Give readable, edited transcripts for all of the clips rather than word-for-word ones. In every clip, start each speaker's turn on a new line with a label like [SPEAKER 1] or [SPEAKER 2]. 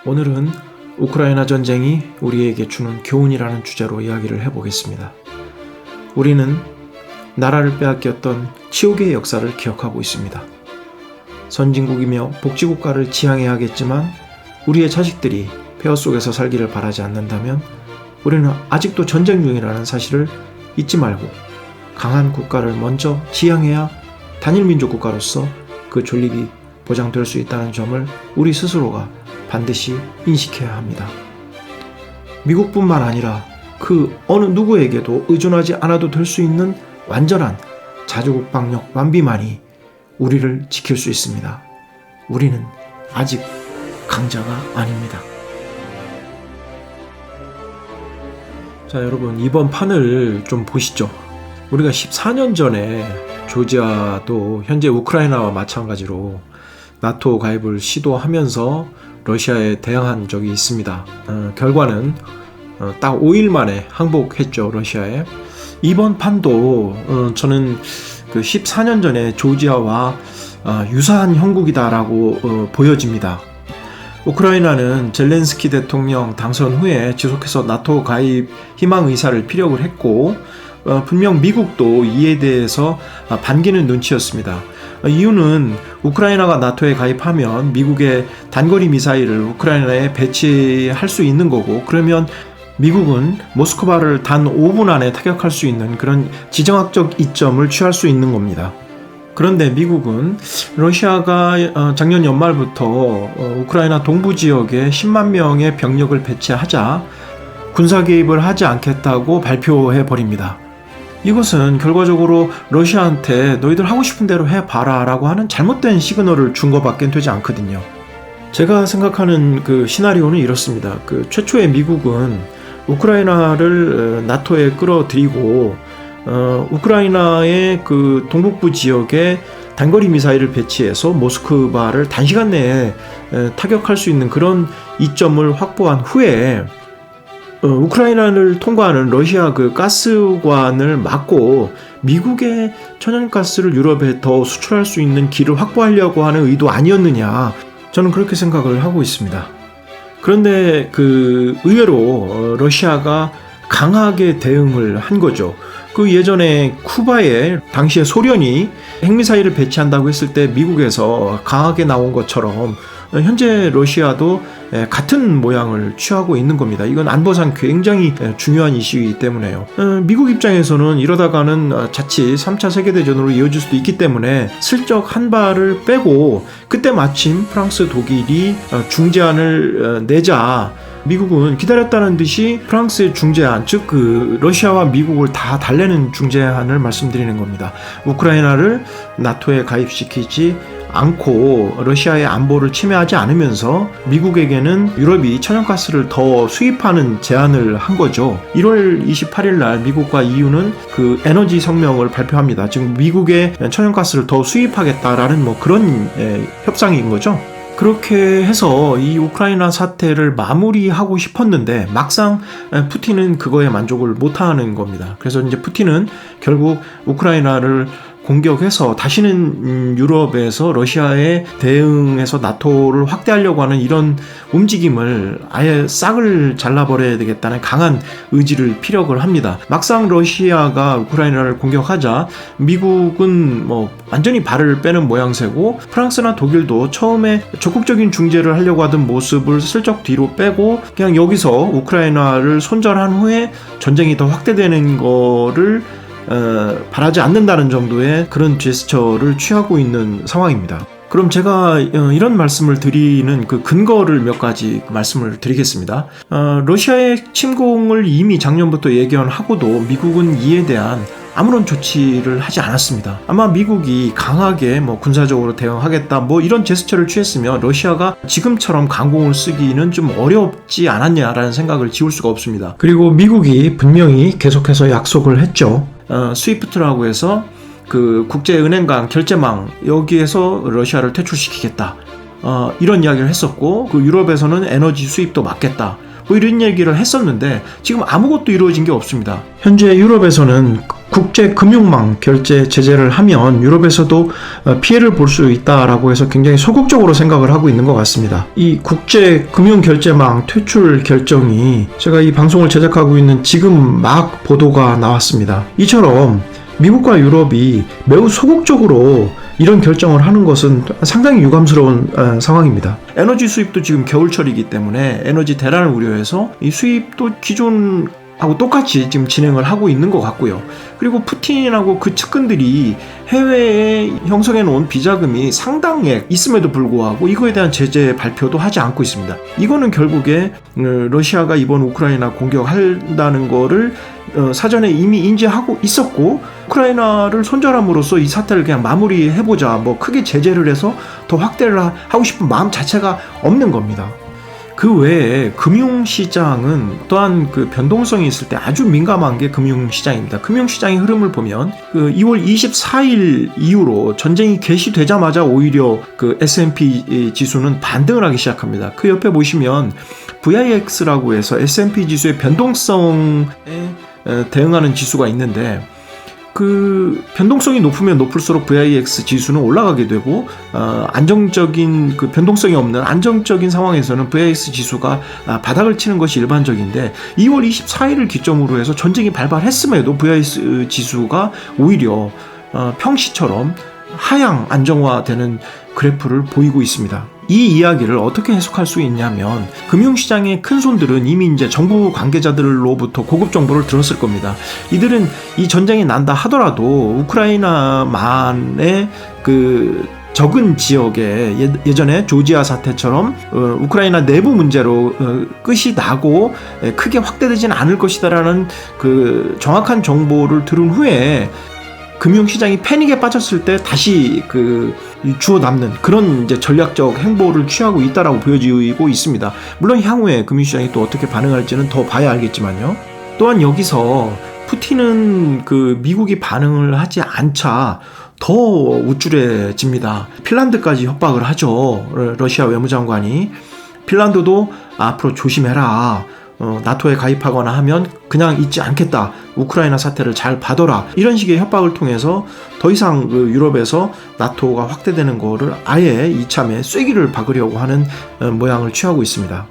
[SPEAKER 1] 오늘은 우크라이나 전쟁이 우리에게 주는 교훈이라는 주제로 이야기를 해보겠습니다. 우리는 나라를 빼앗겼던 치욕의 역사를 기억하고 있습니다. 선진국이며 복지국가를 지향해야 하겠지만 우리의 자식들이 폐허 속에서 살기를 바라지 않는다면 우리는 아직도 전쟁 중이라는 사실을 잊지 말고 강한 국가를 먼저 지향해야 단일민족 국가로서 그 존립이 보장될 수 있다는 점을 우리 스스로가 반드시 인식해야 합니다. 미국뿐만 아니라 그 어느 누구에게도 의존하지 않아도 될 수 있는 완전한 자주국방력 완비만이 우리를 지킬 수 있습니다. 우리는 아직 강자가 아닙니다. 자, 여러분, 이번 판을 좀 보시죠. 우리가 14년 전에 조지아도 현재 우크라이나와 마찬가지로 나토 가입을 시도하면서 러시아에 대항한 적이 있습니다. 결과는 딱 5일 만에 항복했죠, 러시아에. 이번 판도 저는 그 14년 전에 조지아와 유사한 형국이다라고 보여집니다. 우크라이나는 젤렌스키 대통령 당선 후에 지속해서 나토 가입 희망 의사를 피력을 했고 분명 미국도 이에 대해서 반기는 눈치였습니다. 이유는 우크라이나가 나토에 가입하면 미국의 단거리 미사일을 우크라이나에 배치할 수 있는 거고, 그러면 미국은 모스크바를 단 5분 안에 타격할 수 있는 그런 지정학적 이점을 취할 수 있는 겁니다. 그런데 미국은 러시아가 작년 연말부터 우크라이나 동부 지역에 10만 명의 병력을 배치하자 군사 개입을 하지 않겠다고 발표해 버립니다. 이것은 결과적으로 러시아한테 너희들 하고 싶은 대로 해봐라 라고 하는 잘못된 시그널을 준 것밖에 되지 않거든요. 제가 생각하는 그 시나리오는 이렇습니다. 그 최초에 미국은 우크라이나를 나토에 끌어들이고 우크라이나의 그 동북부 지역에 단거리 미사일을 배치해서 모스크바를 단시간 내에 타격할 수 있는 그런 이점을 확보한 후에 우크라이나를 통과하는 러시아 그 가스관을 막고 미국의 천연가스를 유럽에 더 수출할 수 있는 길을 확보하려고 하는 의도 아니었느냐, 저는 그렇게 생각을 하고 있습니다. 그런데 그 의외로 러시아가 강하게 대응을 한 거죠. 그 예전에 쿠바에 당시에 소련이 핵미사일을 배치한다고 했을 때 미국에서 강하게 나온 것처럼 현재 러시아도 같은 모양을 취하고 있는 겁니다. 이건 안보상 굉장히 중요한 이슈이기 때문에요. 미국 입장에서는 이러다가는 자칫 3차 세계대전으로 이어질 수도 있기 때문에 슬쩍 한 발을 빼고, 그때 마침 프랑스, 독일이 중재안을 내자 미국은 기다렸다는 듯이 프랑스의 중재안, 즉 그 러시아와 미국을 다 달래는 중재안을 말씀드리는 겁니다. 우크라이나를 나토에 가입시키지 않고 러시아의 안보를 침해하지 않으면서 미국에게는 유럽이 천연가스를 더 수입하는 제안을 한 거죠. 1월 28일 날 미국과 EU는 그 에너지 성명을 발표합니다. 즉 미국의 천연가스를 더 수입하겠다라는 뭐 그런 협상인 거죠. 그렇게 해서 이 우크라이나 사태를 마무리하고 싶었는데 막상 푸틴은 그거에 만족을 못하는 겁니다. 그래서 이제 푸틴은 결국 우크라이나를 공격해서 다시는 유럽에서 러시아에 대응해서 나토를 확대하려고 하는 이런 움직임을 아예 싹을 잘라버려야 되겠다는 강한 의지를 피력을 합니다. 막상 러시아가 우크라이나를 공격하자 미국은 뭐 완전히 발을 빼는 모양새고, 프랑스나 독일도 처음에 적극적인 중재를 하려고 하던 모습을 슬쩍 뒤로 빼고 그냥 여기서 우크라이나를 손절한 후에 전쟁이 더 확대되는 거를 바라지 않는다는 정도의 그런 제스처를 취하고 있는 상황입니다. 그럼 제가 이런 말씀을 드리는 그 근거를 몇 가지 말씀을 드리겠습니다. 러시아의 침공을 이미 작년부터 예견하고도 미국은 이에 대한 아무런 조치를 하지 않았습니다. 아마 미국이 강하게 뭐 군사적으로 대응하겠다 뭐 이런 제스처를 취했으면 러시아가 지금처럼 강공을 쓰기는 좀 어렵지 않았냐라는 생각을 지울 수가 없습니다. 그리고 미국이 분명히 계속해서 약속을 했죠. 스위프트라고 해서 그 국제은행간 결제망, 여기에서 러시아를 퇴출시키겠다, 이런 이야기를 했었고, 그 유럽에서는 에너지 수입도 막겠다, 뭐 이런 얘기를 했었는데 지금 아무것도 이루어진 게 없습니다. 현재 유럽에서는 국제 금융망 결제 제재를 하면 유럽에서도 피해를 볼 수 있다라고 해서 굉장히 소극적으로 생각을 하고 있는 것 같습니다. 이 국제 금융 결제망 퇴출 결정이 제가 이 방송을 제작하고 있는 지금 막 보도가 나왔습니다. 이처럼 미국과 유럽이 매우 소극적으로 이런 결정을 하는 것은 상당히 유감스러운 상황입니다. 에너지 수입도 지금 겨울철이기 때문에 에너지 대란을 우려해서 이 수입도 기존하고 똑같이 지금 진행을 하고 있는 것 같고요. 그리고 푸틴하고 그 측근들이 해외에 형성해 놓은 비자금이 상당액 있음에도 불구하고 이거에 대한 제재 발표도 하지 않고 있습니다. 이거는 결국에 러시아가 이번 우크라이나 공격한다는 거를 사전에 이미 인지하고 있었고 우크라이나를 손절함으로써 이 사태를 그냥 마무리해보자, 뭐 크게 제재를 해서 더 확대를 하고 싶은 마음 자체가 없는 겁니다. 그 외에 금융시장은 또한 그 변동성이 있을 때 아주 민감한 게 금융시장입니다. 금융시장의 흐름을 보면 그 2월 24일 이후로 전쟁이 개시되자마자 오히려 그 S&P 지수는 반등을 하기 시작합니다. 그 옆에 보시면 VIX라고 해서 S&P 지수의 변동성에 대응하는 지수가 있는데 그 변동성이 높으면 높을수록 VIX 지수는 올라가게 되고 안정적인 그 변동성이 없는 안정적인 상황에서는 VIX 지수가 바닥을 치는 것이 일반적인데 2월 24일을 기점으로 해서 전쟁이 발발했음에도 VIX 지수가 오히려 평시처럼 하향 안정화되는 그래프를 보이고 있습니다. 이 이야기를 어떻게 해석할 수 있냐면 금융시장의 큰 손들은 이미 이제 정부 관계자들로부터 고급 정보를 들었을 겁니다. 이들은 이 전쟁이 난다 하더라도 우크라이나만의 그 적은 지역에 예전에 조지아 사태처럼 우크라이나 내부 문제로 끝이 나고 크게 확대되지는 않을 것이다라는 그 정확한 정보를 들은 후에 금융시장이 패닉에 빠졌을 때 다시 그 주워 담는 그런 이제 전략적 행보를 취하고 있다라고 보여지고 있습니다. 물론 향후에 금융시장이 또 어떻게 반응할지는 더 봐야 알겠지만요. 또한 여기서 푸틴은 그 미국이 반응을 하지 않자 더 우쭐해집니다. 핀란드까지 협박을 하죠. 러시아 외무장관이 핀란드도 앞으로 조심해라. 나토에 가입하거나 하면 그냥 있지 않겠다. 우크라이나 사태를 잘 봐둬라. 이런 식의 협박을 통해서 더 이상 그 유럽에서 나토가 확대되는 거를 아예 이참에 쐐기를 박으려고 하는 모양을 취하고 있습니다.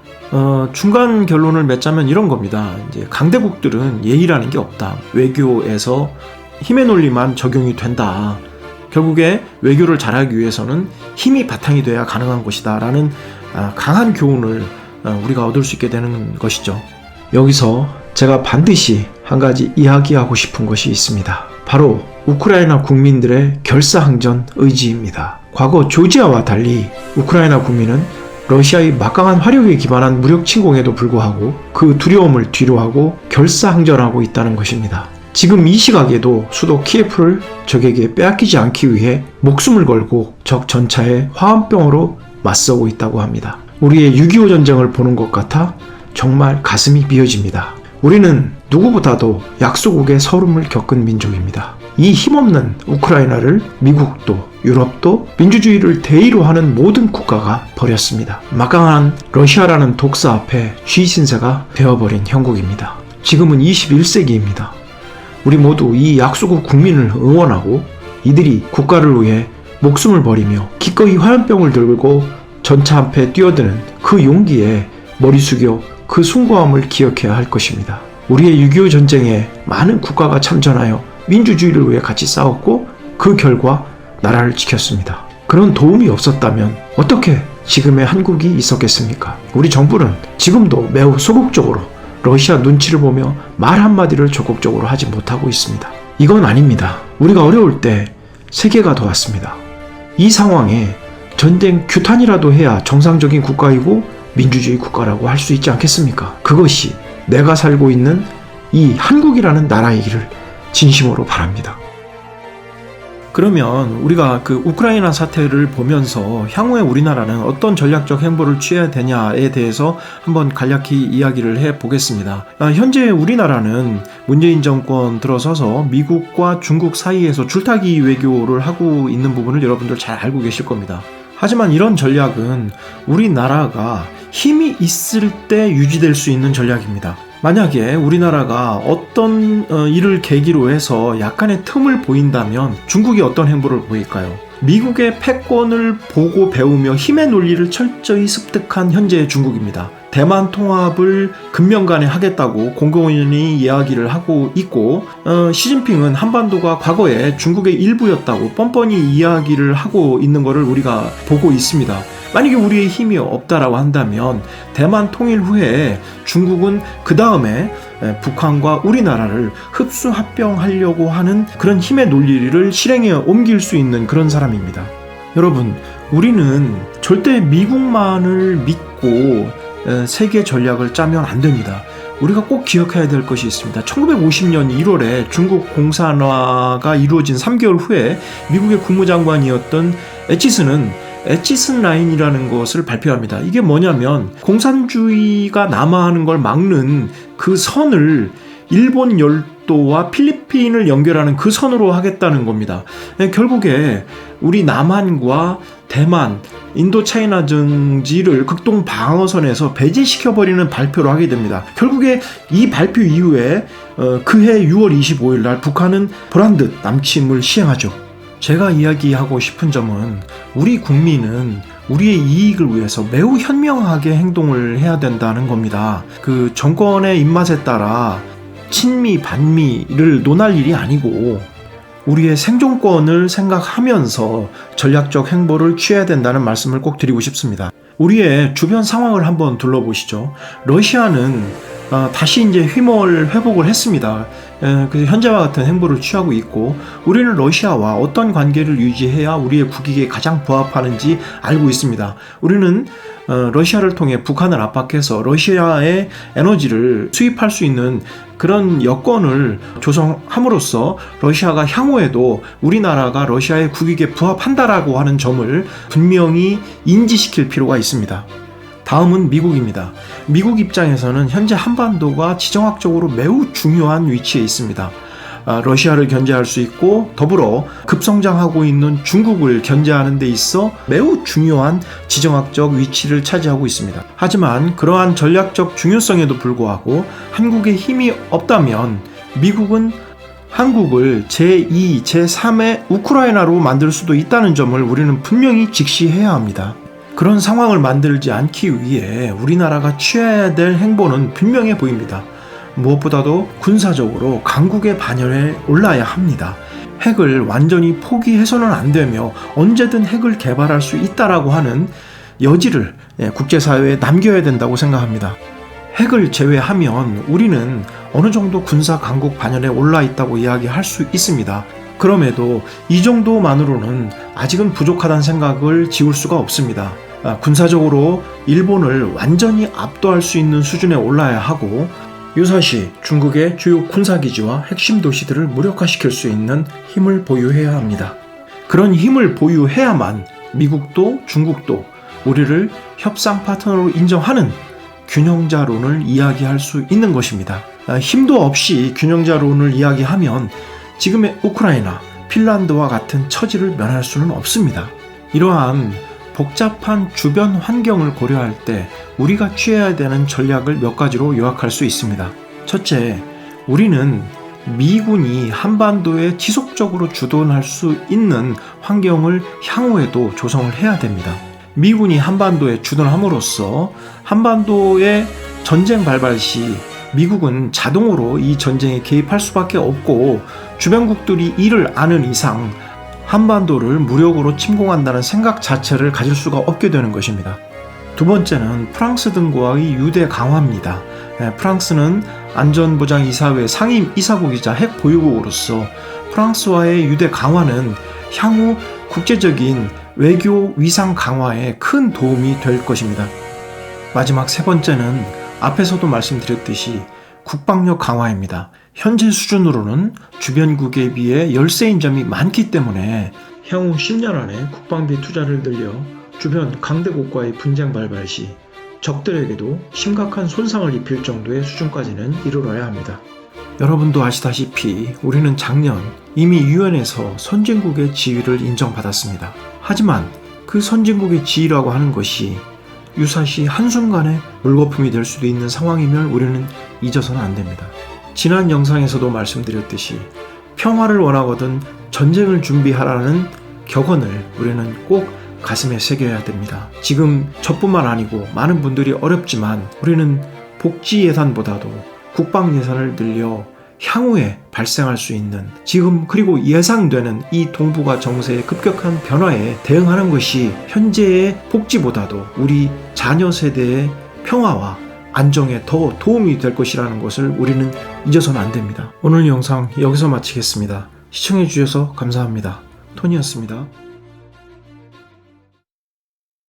[SPEAKER 1] 중간 결론을 맺자면 이런 겁니다. 이제 강대국들은 예의라는 게 없다. 외교에서 힘의 논리만 적용이 된다. 결국에 외교를 잘하기 위해서는 힘이 바탕이 돼야 가능한 것이다. 라는 강한 교훈을 우리가 얻을 수 있게 되는 것이죠. 여기서 제가 반드시 한 가지 이야기하고 싶은 것이 있습니다. 바로 우크라이나 국민들의 결사항전 의지입니다. 과거 조지아와 달리 우크라이나 국민은 러시아의 막강한 화력에 기반한 무력 침공에도 불구하고 그 두려움을 뒤로하고 결사항전하고 있다는 것입니다. 지금 이 시각에도 수도 키예프를 적에게 빼앗기지 않기 위해 목숨을 걸고 적 전차의 화염병으로 맞서고 있다고 합니다. 우리의 6.25 전쟁을 보는 것 같아 정말 가슴이 미어집니다. 우리는 누구보다도 약소국의 서름을 겪은 민족입니다. 이 힘없는 우크라이나를 미국도 유럽도 민주주의를 대의로 하는 모든 국가가 버렸습니다. 막강한 러시아라는 독사 앞에 쥐신세가 되어버린 형국입니다. 지금은 21세기입니다. 우리 모두 이 약소국 국민을 응원하고 이들이 국가를 위해 목숨을 버리며 기꺼이 화염병을 들고 전차 앞에 뛰어드는 그 용기에 머리 숙여 그 숭고함을 기억해야 할 것입니다. 우리의 6.25 전쟁에 많은 국가가 참전하여 민주주의를 위해 같이 싸웠고 그 결과 나라를 지켰습니다. 그런 도움이 없었다면 어떻게 지금의 한국이 있었겠습니까? 우리 정부는 지금도 매우 소극적으로 러시아 눈치를 보며 말 한마디를 적극적으로 하지 못하고 있습니다. 이건 아닙니다. 우리가 어려울 때 세계가 도왔습니다. 이 상황에 전쟁 규탄이라도 해야 정상적인 국가이고 민주주의 국가라고 할 수 있지 않겠습니까? 그것이 내가 살고 있는 이 한국이라는 나라이기를 진심으로 바랍니다. 그러면 우리가 그 우크라이나 사태를 보면서 향후에 우리나라는 어떤 전략적 행보를 취해야 되냐에 대해서 한번 간략히 이야기를 해보겠습니다. 현재 우리나라는 문재인 정권 들어서서 미국과 중국 사이에서 줄타기 외교를 하고 있는 부분을 여러분들 잘 알고 계실 겁니다. 하지만 이런 전략은 우리나라가 힘이 있을 때 유지될 수 있는 전략입니다. 만약에 우리나라가 어떤 일을 계기로 해서 약간의 틈을 보인다면 중국이 어떤 행보를 보일까요? 미국의 패권을 보고 배우며 힘의 논리를 철저히 습득한 현재의 중국입니다. 대만 통합을 금년간에 하겠다고 공공연히 이야기를 하고 있고, 시진핑은 한반도가 과거에 중국의 일부였다고 뻔뻔히 이야기를 하고 있는 것을 우리가 보고 있습니다. 만약에 우리의 힘이 없다라고 한다면 대만 통일 후에 중국은 그 다음에 북한과 우리나라를 흡수합병하려고 하는 그런 힘의 논리를 실행에 옮길 수 있는 그런 사람입니다. 여러분, 우리는 절대 미국만을 믿고 세계 전략을 짜면 안 됩니다. 우리가 꼭 기억해야 될 것이 있습니다. 1950년 1월에 중국 공산화가 이루어진 3개월 후에 미국의 국무장관이었던 에치슨 라인이라는 것을 발표합니다. 이게 뭐냐면 공산주의가 남하하는 걸 막는 그 선을 일본 열도와 필리핀을 연결하는 그 선으로 하겠다는 겁니다. 결국에 우리 남한과 대만, 인도차이나 정지를 극동 방어선에서 배제시켜버리는 발표를 하게 됩니다. 결국에 이 발표 이후에 그해 6월 25일 날 북한은 보란듯 남침을 시행하죠. 제가 이야기하고 싶은 점은 우리 국민은 우리의 이익을 위해서 매우 현명하게 행동을 해야 된다는 겁니다. 그 정권의 입맛에 따라 친미, 반미를 논할 일이 아니고 우리의 생존권을 생각하면서 전략적 행보를 취해야 된다는 말씀을 꼭 드리고 싶습니다. 우리의 주변 상황을 한번 둘러보시죠. 러시아는 다시 이제 회복을 했습니다. 그래서 현재와 같은 행보를 취하고 있고, 우리는 러시아와 어떤 관계를 유지해야 우리의 국익에 가장 부합하는지 알고 있습니다. 우리는 러시아를 통해 북한을 압박해서 러시아의 에너지를 수입할 수 있는 그런 여건을 조성함으로써 러시아가 향후에도 우리나라가 러시아의 국익에 부합한다라고 하는 점을 분명히 인지시킬 필요가 있습니다. 다음은 미국입니다. 미국 입장에서는 현재 한반도가 지정학적으로 매우 중요한 위치에 있습니다. 러시아를 견제할 수 있고 더불어 급성장하고 있는 중국을 견제하는 데 있어 매우 중요한 지정학적 위치를 차지하고 있습니다. 하지만 그러한 전략적 중요성에도 불구하고 한국에 힘이 없다면 미국은 한국을 제2, 제3의 우크라이나로 만들 수도 있다는 점을 우리는 분명히 직시해야 합니다. 그런 상황을 만들지 않기 위해 우리나라가 취해야 될 행보는 분명해 보입니다. 무엇보다도 군사적으로 강국의 반열에 올라야 합니다. 핵을 완전히 포기해서는 안 되며 언제든 핵을 개발할 수 있다라고 하는 여지를 국제사회에 남겨야 된다고 생각합니다. 핵을 제외하면 우리는 어느 정도 군사 강국 반열에 올라 있다고 이야기할 수 있습니다. 그럼에도 이 정도만으로는 아직은 부족하다는 생각을 지울 수가 없습니다. 군사적으로 일본을 완전히 압도할 수 있는 수준에 올라야 하고, 유사시 중국의 주요 군사기지와 핵심 도시들을 무력화시킬 수 있는 힘을 보유해야 합니다. 그런 힘을 보유해야만 미국도 중국도 우리를 협상 파트너로 인정하는 균형자론을 이야기할 수 있는 것입니다. 힘도 없이 균형자론을 이야기하면 지금의 우크라이나, 핀란드와 같은 처지를 면할 수는 없습니다. 이러한 복잡한 주변 환경을 고려할 때 우리가 취해야 되는 전략을 몇 가지로 요약할 수 있습니다. 첫째, 우리는 미군이 한반도에 지속적으로 주둔할 수 있는 환경을 향후에도 조성을 해야 됩니다. 미군이 한반도에 주둔함으로써 한반도의 전쟁 발발 시 미국은 자동으로 이 전쟁에 개입할 수밖에 없고, 주변국들이 이를 아는 이상 한반도를 무력으로 침공한다는 생각 자체를 가질 수가 없게 되는 것입니다. 두 번째는 프랑스 등과의 유대 강화입니다. 프랑스는 안전보장이사회 상임 이사국이자 핵 보유국으로서 프랑스와의 유대 강화는 향후 국제적인 외교 위상 강화에 큰 도움이 될 것입니다. 마지막 세 번째는 앞에서도 말씀드렸듯이 국방력 강화입니다. 현재 수준으로는 주변국에 비해 열세인 점이 많기 때문에 향후 10년 안에 국방비 투자를 늘려 주변 강대국과의 분쟁 발발 시 적들에게도 심각한 손상을 입힐 정도의 수준까지는 이르러야 합니다. 여러분도 아시다시피 우리는 작년 이미 유엔에서 선진국의 지위를 인정받았습니다. 하지만 그 선진국의 지위라고 하는 것이 유사시 한순간에 물거품이 될 수도 있는 상황임을 우리는 잊어서는 안 됩니다. 지난 영상에서도 말씀드렸듯이 평화를 원하거든 전쟁을 준비하라는 격언을 우리는 꼭 가슴에 새겨야 됩니다. 지금 저뿐만 아니고 많은 분들이 어렵지만 우리는 복지 예산보다도 국방 예산을 늘려 향후에 발생할 수 있는 지금 그리고 예상되는 이 동북아 정세의 급격한 변화에 대응하는 것이 현재의 복지보다도 우리 자녀 세대의 평화와 안정에 더 도움이 될 것이라는 것을 우리는 잊어서는 안 됩니다. 오늘 영상 여기서 마치겠습니다. 시청해 주셔서 감사합니다. 토니였습니다.